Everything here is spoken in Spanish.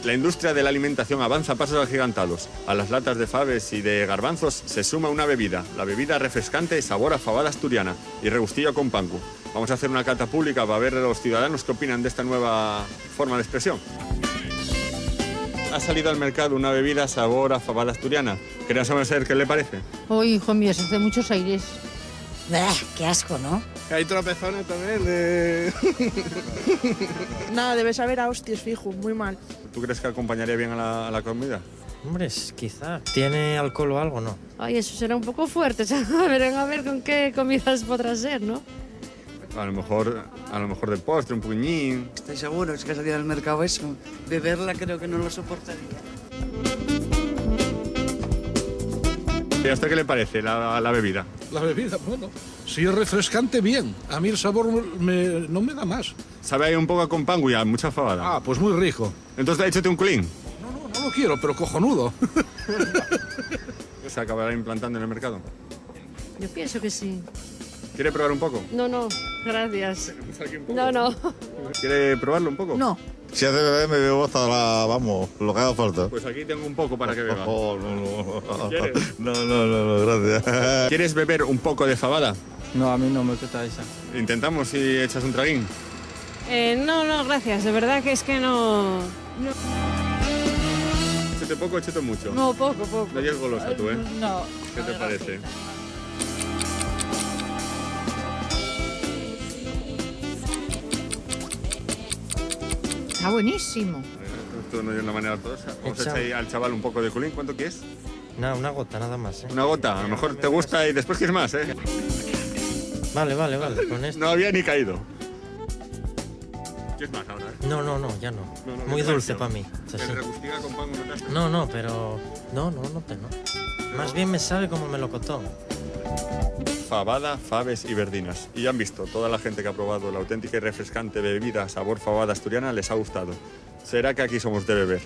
La industria de la alimentación avanza a pasos agigantados. A las latas de faves y de garbanzos se suma una bebida, la bebida refrescante sabor a fabada asturiana y regustillo con panku. Vamos a hacer una cata pública para ver a los ciudadanos qué opinan de esta nueva forma de expresión. Ha salido al mercado una bebida sabor a fabada asturiana. Quería saber qué le parece. Uy, hijo mío, se hace muchos aires. Qué asco, ¿no? Hay tropezones también. Nada, debe saber a hostias, fijo, muy mal. ¿Tú crees que acompañaría bien a la comida? Hombre, quizá. ¿Tiene alcohol o algo, no? Ay, eso será un poco fuerte. A ver con qué comidas podrá ser, ¿no? A lo mejor de postre, un puñín. Estoy seguro, es que ha salido al mercado eso. Beberla creo que no lo soportaría. ¿Y a usted qué le parece la bebida? La bebida, bueno, si es refrescante, bien. A mí el sabor no me da más. Sabe ahí un poco con panku y a mucha fabada. Ah, pues muy rico. Entonces échate un clean. No lo quiero, pero cojonudo. ¿Se acabará implantando en el mercado? Yo pienso que sí. ¿Quiere probar un poco? No, gracias. No. ¿Quiere probarlo un poco? No. Si hace beber me bebo hasta vamos, lo que haga falta. Pues aquí tengo un poco para que beba. No. ¿Quieres? No, gracias. ¿Quieres beber un poco de fabada? No, a mí no me gusta esa. Intentamos si echas un traguín. No, gracias. De verdad que es que no. Échate poco, échate mucho. No, poco. No eres golosa tú, ¿eh? No. ¿Qué te parece? Está buenísimo. Esto no es una manera ortodoxa. Vamos a echar ahí al chaval un poco de culín. ¿Cuánto quieres? No, una gota nada más, ¿eh? Una gota. A lo mejor te gusta y después quieres más, ¿eh? Vale, con esto. No había ni caído. ¿Quieres más ahora? No, ya no. Muy dulce para mí. ¿El regustiga con pan no te hace? No, pero... No. Más bien me sabe como melocotón. Fabada, faves y verdinas. Y ya han visto, toda la gente que ha probado la auténtica y refrescante bebida sabor fabada asturiana les ha gustado. Será que aquí somos de beber.